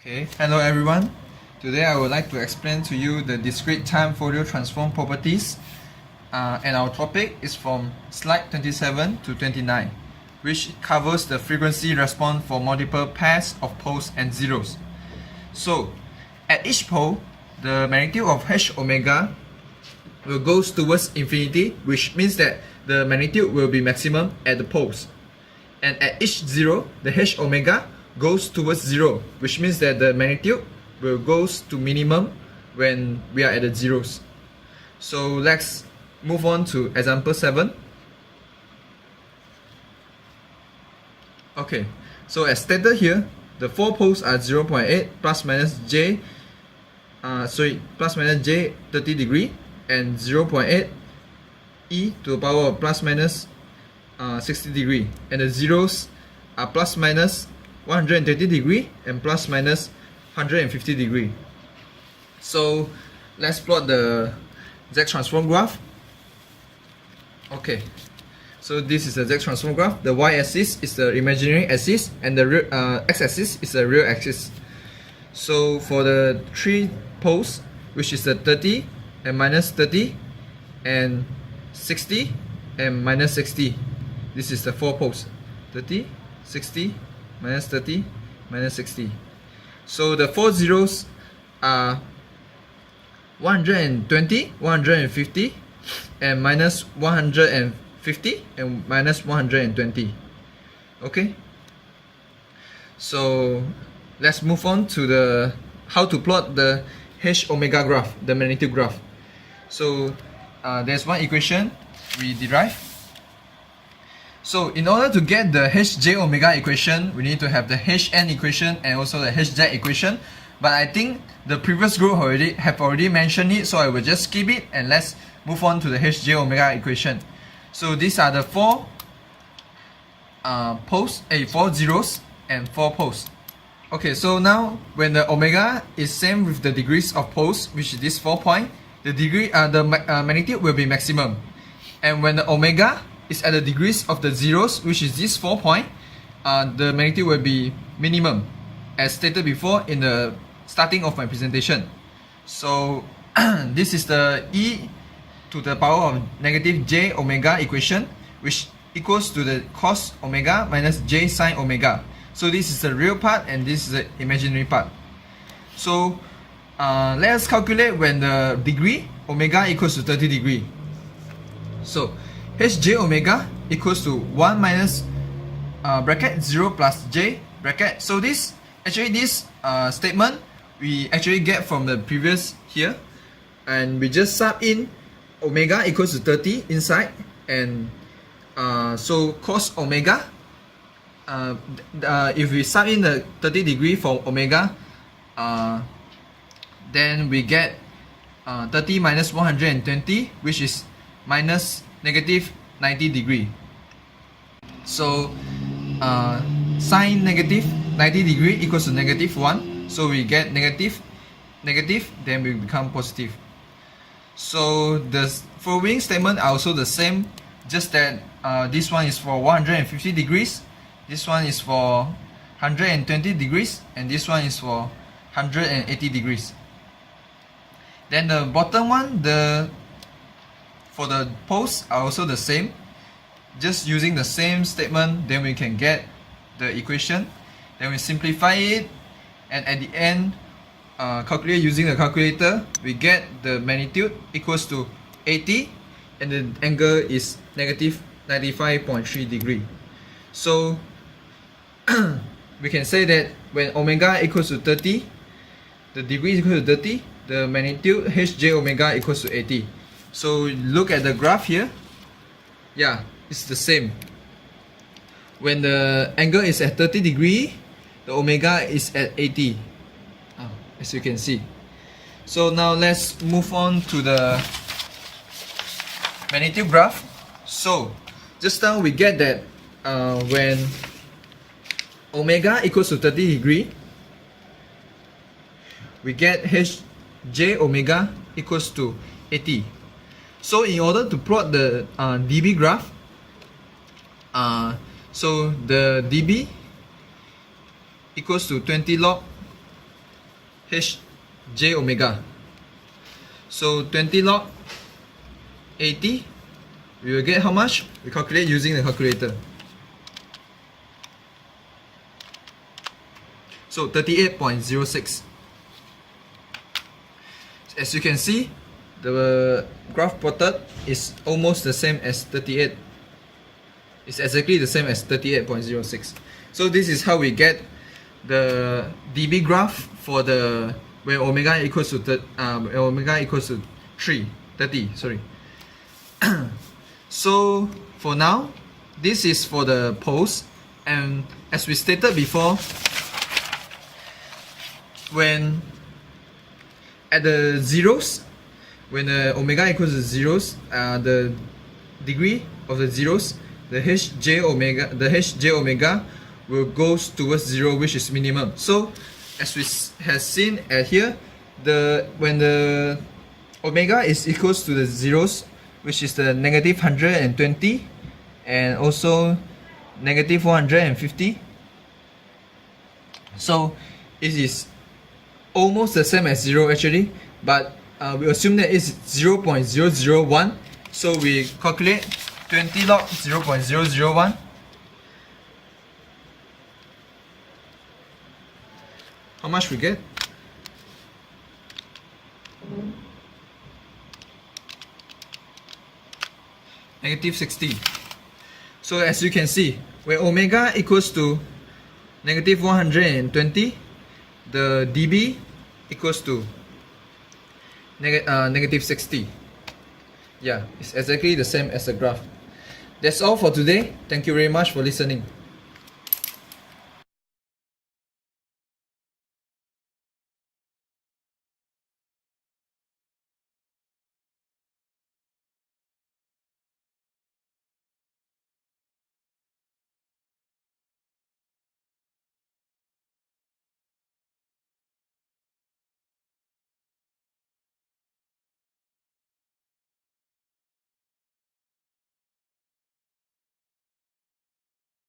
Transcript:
Okay, hello everyone. Today I would like to explain to you the discrete time Fourier transform properties, and our topic is from slide 27 to 29, which covers the frequency response for multiple pairs of poles and zeros. So, at each pole, the magnitude of h omega will go towards infinity, which means that the magnitude will be maximum at the poles. And at each zero, the h omega goes towards zero, which means that the magnitude will go to minimum when we are at the zeros. So let's move on to example 7. Okay, so as stated here, the four poles are 0.8 plus minus j plus minus j 30 degree and 0.8 e to the power of plus minus 60 degree, and the zeros are plus minus 130 degree and plus minus 150 degree. So let's plot the Z transform graph. Okay, so this is the Z transform graph. The y-axis is the imaginary axis and the x-axis is the real axis. So for the three poles, which is the 30 and minus 30 and 60 and minus 60, this is the four poles: 30, 60, minus 30, minus 60. So the four zeros are 120, 150, and minus 150 and minus 120. Okay, so let's move on to the how to plot the h omega graph, the magnitude graph. So there's one equation we derive. So in order to get the hj omega equation, we need to have the hn equation and also the hz equation. But I think the previous group have already mentioned it, so I will just skip it and let's move on to the hj omega equation. So these are the four poles, four zeros and four poles. Okay, so now when the omega is same with the degrees of poles, which is this 4 point, the magnitude will be maximum. And when the omega is at the degrees of the zeros, which is this 4 point, the magnitude will be minimum, as stated before in the starting of my presentation. So this is the e to the power of negative j omega equation, which equals to the cos omega minus j sine omega. So this is the real part and this is the imaginary part. So let's calculate when the degree omega equals to 30 degree. So hj omega equals to 1 minus bracket 0 plus j bracket. So this statement we actually get from the previous here, and we just sub in omega equals to 30 inside, and so cos omega, if we sub in the 30 degree for omega, then we get 30 minus 120, which is minus negative 90 degree. So sine negative 90 degree equals to negative 1. So we get negative, then we become positive. So the following statement are also the same, just that this one is for 150 degrees, this one is for 120 degrees, and this one is for 180 degrees. Then the bottom one, for the poles are also the same. Just using the same statement, then we can get the equation. Then we simplify it, and at the end, calculate using the calculator, we get the magnitude equals to 80, and the angle is negative 95.3 degree. So we can say that when omega equals to 30, the degree is equal to 30, the magnitude hj omega equals to 80. So look at the graph here. Yeah, it's the same. When the angle is at 30 degree, the omega is at 80, as you can see. So now let's move on to the magnitude graph. So just now we get that when omega equals to 30 degree, we get hj omega equals to 80. So in order to plot the dB graph, so the dB equals to 20 log h j omega. So 20 log 80, we will get how much? We calculate using the calculator. So 38.06. As you can see, the graph plotted is almost the same as 38. It's exactly the same as 38.06. So this is how we get the dB graph for the when omega equals to 30. Sorry. So for now, this is for the poles, and as we stated before, when at the zeros, when the omega equals to zeros, the degree of the zeros, the hj omega will goes towards 0, which is minimum. So as we have seen at here, when the omega is equals to the zeros, which is the negative 120 and also negative 150, so it is almost the same as 0 actually, but we assume that it's 0.001, so we calculate 20 log 0.001. How much we get? Negative 60. So as you can see, when omega equals to negative 120, the dB equals to negative 60. Yeah, it's exactly the same as the graph. That's all for today. Thank you very much for listening.